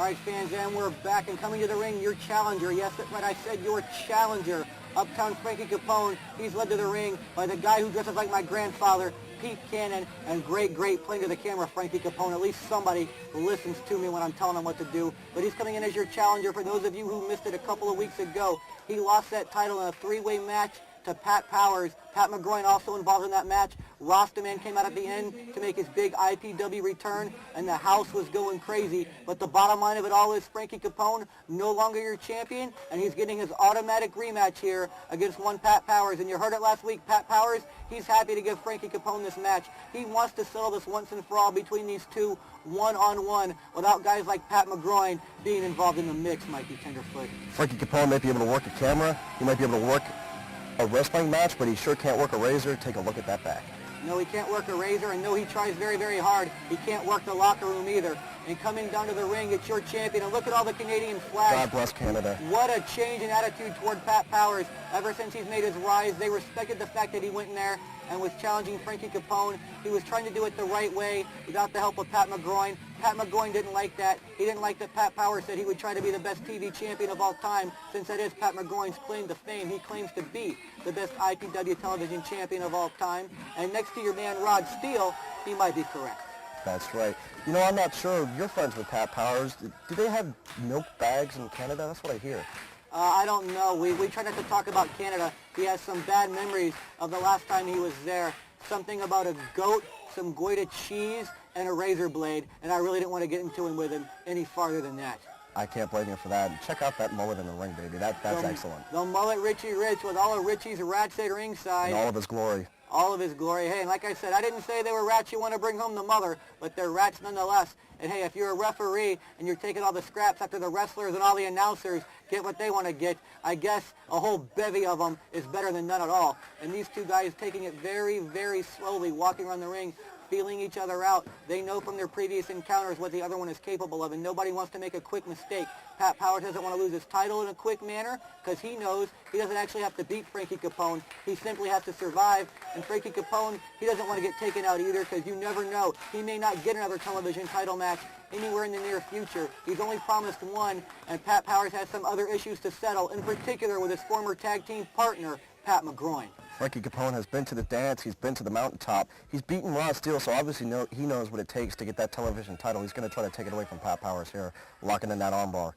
right, fans, and we're back, and coming to the ring, your challenger. Yes, that's right, I said your challenger. Uptown Frankie Capone. He's led to the ring by the guy who dresses like my grandfather, Pete Cannon, and great playing to the camera, Frankie Capone. At least somebody listens to me when I'm telling him what to do. But he's coming in as your challenger. For those of you who missed it a couple of weeks ago, he lost that title in a three-way match to Pat Powers. Pat McGroin also involved in that match. Rostaman came out at the end to make his big IPW return, and the house was going crazy. But the bottom line of it all is Frankie Capone, no longer your champion, and he's getting his automatic rematch here against one Pat Powers. And you heard it last week, Pat Powers, he's happy to give Frankie Capone this match. He wants to settle this once and for all between these two, one-on-one, without guys like Pat McGroin being involved in the mix, Mikey Tenderfoot. Frankie Capone might be able to work a camera, he might be able to work a wrestling match, but he sure can't work a razor. Take a look at that back. No, he can't work a razor, and no, he tries very hard. He can't work the locker room either. And coming down to the ring, it's your champion. And look at all the Canadian flags. God bless Canada. What a change in attitude toward Pat Powers. Ever since he's made his rise, they respected the fact that he went in there and was challenging Frankie Capone. He was trying to do it the right way without the help of Pat McGroin. Pat McGroin didn't like that. He didn't like that Pat Powers said he would try to be the best TV champion of all time, since that is Pat McGroin's claim to fame. He claims to be the best IPW television champion of all time. And next to your man Rod Steele, he might be correct. That's right. You know, I'm not sure. You're friends with Pat Powers. Do they have milk bags in Canada? That's what I hear. I don't know. We try not to talk about Canada. He has some bad memories of the last time he was there. Something about a goat, some Goita cheese, and a razor blade, and I really didn't want to get into it with him any farther than that. I can't blame you for that. Check out that mullet in the ring, baby. That's excellent. The mullet Richie Rich with all of Richie's rats at ringside. In all of his glory. All of his glory. Hey, and like I said, I didn't say they were rats you want to bring home to mother, but they're rats nonetheless. And hey, if you're a referee and you're taking all the scraps after the wrestlers and all the announcers get what they want to get, I guess a whole bevy of them is better than none at all. And these two guys taking it very slowly, walking around the ring, feeling each other out. They know from their previous encounters what the other one is capable of, and nobody wants to make a quick mistake. Pat Powers doesn't want to lose his title in a quick manner because he knows he doesn't actually have to beat Frankie Capone. He simply has to survive, and Frankie Capone, he doesn't want to get taken out either because you never know. He may not get another television title match anywhere in the near future. He's only promised one, and Pat Powers has some other issues to settle, in particular with his former tag team partner, Pat McGroin. Frankie Capone has been to the dance. He's been to the mountaintop. He's beaten Rod Steele, so obviously he knows what it takes to get that television title. He's going to try to take it away from Pat Powers here, locking in that armbar.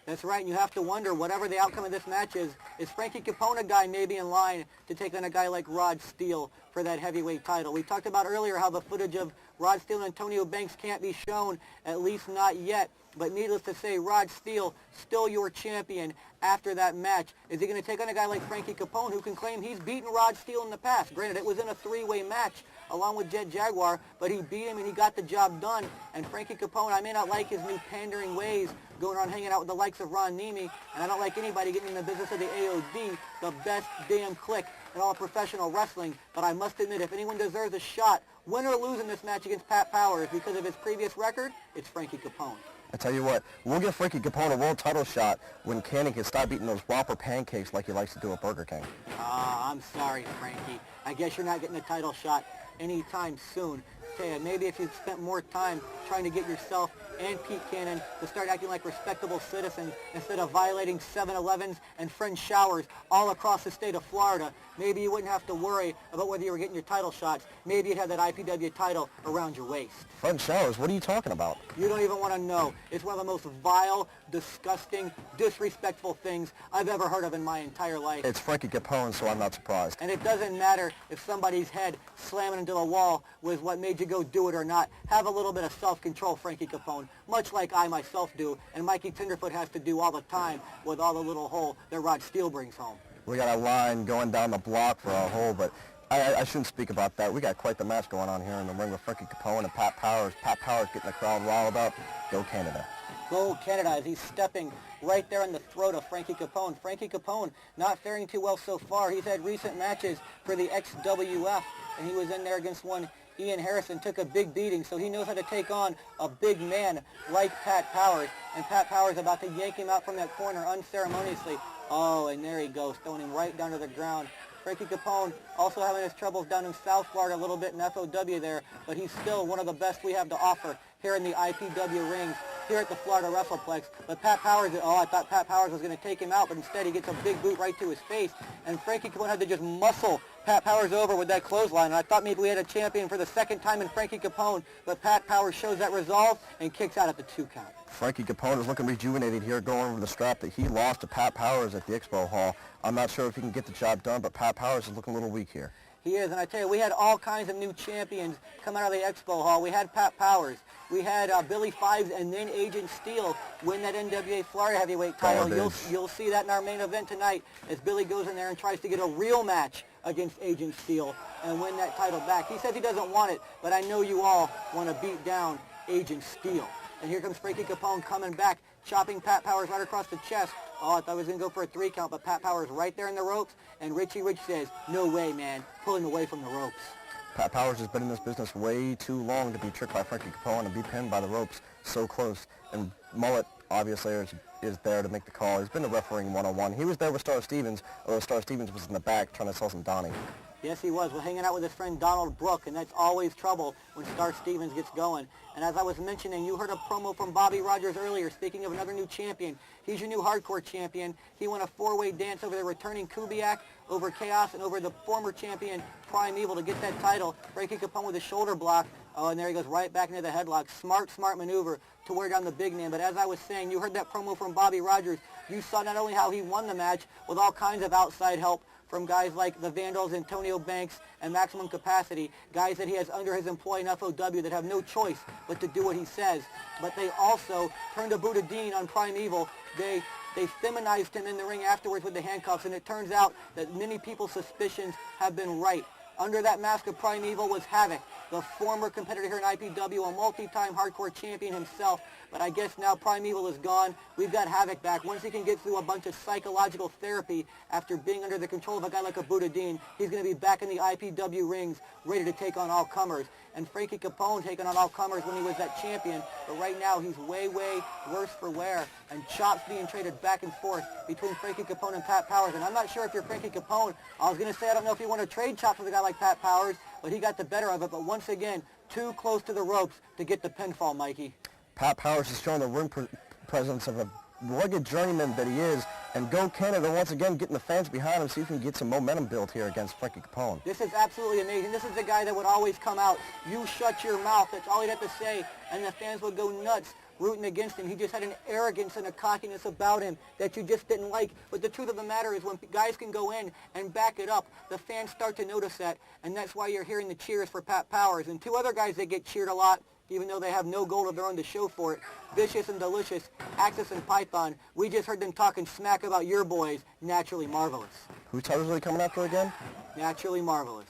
That's right, and you have to wonder, whatever the outcome of this match is Frankie Capone a guy maybe in line to take on a guy like Rod Steele for that heavyweight title? We talked about earlier how the footage of Rod Steele and Antonio Banks can't be shown, at least not yet. But needless to say, Rod Steele, still your champion after that match. Is he going to take on a guy like Frankie Capone, who can claim he's beaten Rod Steele in the past? Granted, it was in a three-way match along with Jet Jaguar, but he beat him and he got the job done. And Frankie Capone, I may not like his new pandering ways, going around hanging out with the likes of Ron Nemi, and I don't like anybody getting in the business of the AOD, the best damn clique in all professional wrestling. But I must admit, if anyone deserves a shot, win or lose in this match against Pat Powers because of his previous record, it's Frankie Capone. I tell you what, we'll give Frankie Capone a world title shot when Cannon can stop eating those Whopper pancakes like he likes to do at Burger King. I'm sorry, Frankie. I guess you're not getting a title shot anytime soon. Okay, maybe if you'd spent more time trying to get yourself and Pete Cannon to start acting like respectable citizens instead of violating 7-Elevens and French showers all across the state of Florida, maybe you wouldn't have to worry about whether you were getting your title shots. Maybe you'd have that IPW title around your waist. French showers? What are you talking about? You don't even want to know. It's one of the most vile, disgusting, disrespectful things I've ever heard of in my entire life. It's Frankie Capone, so I'm not surprised. And it doesn't matter if somebody's head slamming into the wall was what made you go do it or not. Have a little bit of self-control, Frankie Capone, much like I myself do, and Mikey Tenderfoot has to do all the time with all the little hole that Rod Steele brings home. We got a line going down the block for a hole, but I shouldn't speak about that. We got quite the match going on here in the ring with Frankie Capone and Pat Powers. Pat Powers getting the crowd riled up. Go Canada. Go Canada, as he's stepping right there in the throat of Frankie Capone. Frankie Capone not faring too well so far. He's had recent matches for the XWF, and he was in there against one Ian Harrison, took a big beating, so he knows how to take on a big man like Pat Powers. And Pat Powers about to yank him out from that corner unceremoniously. Oh, and there he goes, throwing him right down to the ground. Frankie Capone also having his troubles down in South Florida a little bit in FOW there, but he's still one of the best we have to offer here in the IPW rings. here at the Florida WrestlePlex. But Pat Powers, I thought Pat Powers was going to take him out, but instead he gets a big boot right to his face. And Frankie Capone had to just muscle Pat Powers over with that clothesline. And I thought maybe we had a champion for the second time in Frankie Capone, but Pat Powers shows that resolve and kicks out at the 2 count. Frankie Capone is looking rejuvenated here, going over the strap that he lost to Pat Powers at the Expo Hall. I'm not sure if he can get the job done, but Pat Powers is looking a little weak here. He is, and I tell you, we had all kinds of new champions come out of the Expo Hall. We had Pat Powers. We had Billy Fives and then Agent Steele win that NWA Florida heavyweight title. You'll see that in our main event tonight as Billy goes in there and tries to get a real match against Agent Steele and win that title back. He says he doesn't want it, but I know you all want to beat down Agent Steele. And here comes Frankie Capone coming back, chopping Pat Powers right across the chest. Oh, I thought he was going to go for a 3 count, but Pat Powers right there in the ropes, and Richie Rich says, no way, man, pulling away from the ropes. Pat Powers has been in this business way too long to be tricked by Frankie Capone and be pinned by the ropes so close. And Mullet, obviously, is there to make the call. He's been the refereeing one-on-one. He was there with Star Stevens, although Star Stevens was in the back trying to sell some Donnie. Yes, he was. We're hanging out with his friend Donald Brooke, and that's always trouble when Star Stevens gets going. And as I was mentioning, you heard a promo from Bobby Rogers earlier, speaking of another new champion. He's your new hardcore champion. He won a 4-way dance over the returning Kubiak, over Chaos, and over the former champion Prime Evil to get that title. Frankie Capone with a shoulder block. Oh, and there he goes right back into the headlock. Smart maneuver to wear down the big man. But as I was saying, you heard that promo from Bobby Rogers. You saw not only how he won the match with all kinds of outside help from guys like the Vandalz, Antonio Banks, and Maximum Capacity, guys that he has under his employ in FOW that have no choice but to do what he says. But they also turned a boudin on Prime Evil. They feminized him in the ring afterwards with the handcuffs, and it turns out that many people's suspicions have been right. Under that mask of Prime Evil was Havoc, the former competitor here in IPW, a multi-time hardcore champion himself. But I guess now Prime Evil is gone. We've got Havoc back. Once he can get through a bunch of psychological therapy after being under the control of a guy like a boudin, he's going to be back in the IPW rings, ready to take on all comers. And Frankie Capone taking on all comers when he was that champion. But right now he's way worse for wear. And chops being traded back and forth between Frankie Capone and Pat Powers. And I'm not sure if you're Frankie Capone. I was going to say I don't know if you want to trade chops with a guy like Pat Powers, but he got the better of it. But once again, too close to the ropes to get the pinfall, Mikey. Pat Powers is showing the ring presence of a rugged journeyman that he is, and Go Canada once again getting the fans behind him, see if he can get some momentum built here against Frankie Capone. This is absolutely amazing. This is the guy that would always come out, you shut your mouth, that's all he'd have to say, and the fans would go nuts rooting against him. He just had an arrogance and a cockiness about him that you just didn't like. But the truth of the matter is when guys can go in and back it up, the fans start to notice that, and that's why you're hearing the cheers for Pat Powers. And 2 other guys that get cheered a lot, even though they have no gold of their own to show for it, Vicious and Delicious, Axis and Python. We just heard them talking smack about your boys, Naturally Marvelous. Who's Totally coming after again? Naturally Marvelous.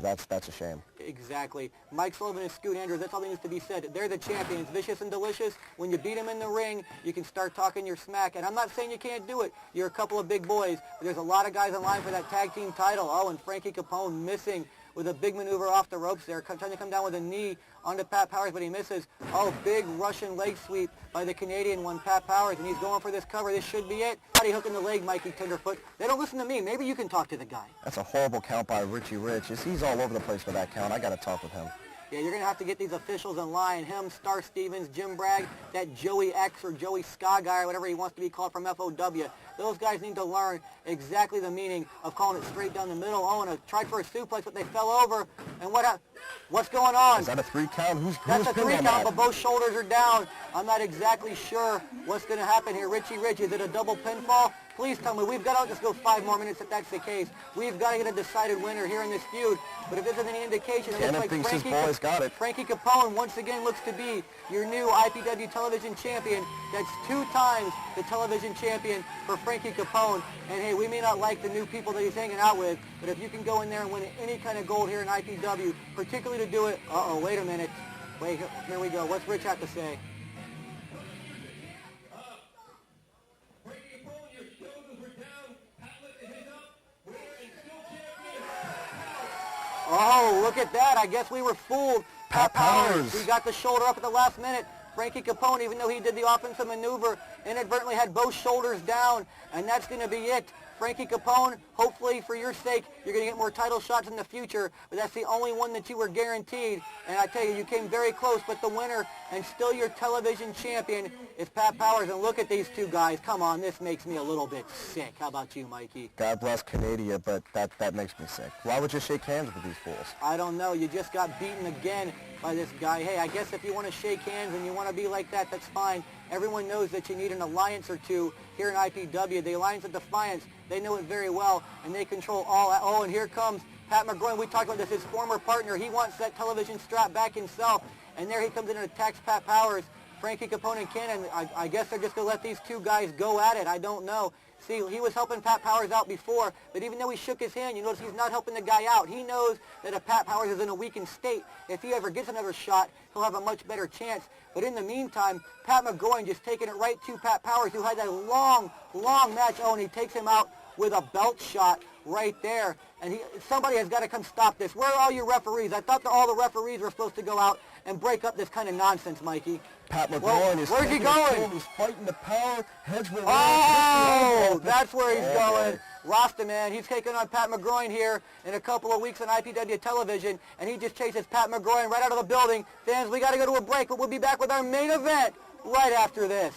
That's a shame. Exactly. Mike Sullivan and Scoot Andrews, that's all that needs to be said. They're the champions, Vicious and Delicious. When you beat them in the ring, you can start talking your smack. And I'm not saying you can't do it. You're a couple of big boys. But there's a lot of guys in line for that tag team title. Oh, and Frankie Capone missing with a big maneuver off the ropes there, trying to come down with a knee onto Pat Powers, but he misses. Oh, big Russian leg sweep by the Canadian one, Pat Powers, and he's going for this cover. This should be it. Body hook in the leg, Mikey Tenderfoot. They don't listen to me. Maybe you can talk to the guy. That's a horrible count by Richie Rich. He's all over the place with that count. I got to talk with him. Yeah, you're going to have to get these officials in line. Him, Star Stevens, Jim Bragg, that Joey X or Joey Ska guy or whatever he wants to be called from FOW. Those guys need to learn exactly the meaning of calling it straight down the middle. Oh, and tried for a suplex, but they fell over. And what's going on? Is that a 3 count? That's a 3 count, but both shoulders are down. I'm not exactly sure what's going to happen here. Richie Rich, is it a double pinfall? Please tell me. We've got to just go 5 more minutes if that's the case. We've got to get a decided winner here in this feud. But if this is any indication, it looks like Frankie Capone once again looks to be your new IPW television champion. That's 2 times the television champion for Frankie Capone. And hey, we may not like the new people that he's hanging out with, but if you can go in there and win any kind of gold here in IPW, particularly to do it, wait a minute. Wait, here we go. What's Rich have to say? Oh, look at that. I guess we were fooled. Pat Powers. He got the shoulder up at the last minute. Frankie Capone, even though he did the offensive maneuver, inadvertently had both shoulders down, and that's going to be it Frankie Capone, hopefully for your sake, you're going to get more title shots in the future, but that's the only one that you were guaranteed. And I tell you, you came very close, but the winner and still your television champion is Pat Powers. And look at these two guys. Come on, this makes me a little bit sick. How about you, Mikey? God bless Canada, but that makes me sick. Why would you shake hands with these fools? I don't know. You just got beaten again by this guy. Hey, I guess if you want to shake hands and you want to be like that, that's fine. Everyone knows that you need an alliance or two here in IPW. The Alliance of Defiance, they know it very well, and they control all. Oh, and here comes Pat McGroin. We talked about this, his former partner. He wants that television strap back himself, and there he comes in and attacks Pat Powers. Frankie Capone and Cannon, I guess they're just going to let these two guys go at it. I don't know. See, he was helping Pat Powers out before, but even though he shook his hand, you notice he's not helping the guy out. He knows that if Pat Powers is in a weakened state, if he ever gets another shot, he'll have a much better chance. But in the meantime, Pat McGroin just taking it right to Pat Powers, who had that long, long match. Oh, and he takes him out with a belt shot right there. And somebody has got to come stop this. Where are all your referees? I thought that all the referees were supposed to go out and break up this kind of nonsense, Mikey. Pat McGroin is where's he going? He's fighting the power. Heads were Oh, that's where he's going. Rasta, man, he's taking on Pat McGroin here in a couple of weeks on IPW television, and he just chases Pat McGroin right out of the building. Fans, we got to go to a break, but we'll be back with our main event right after this.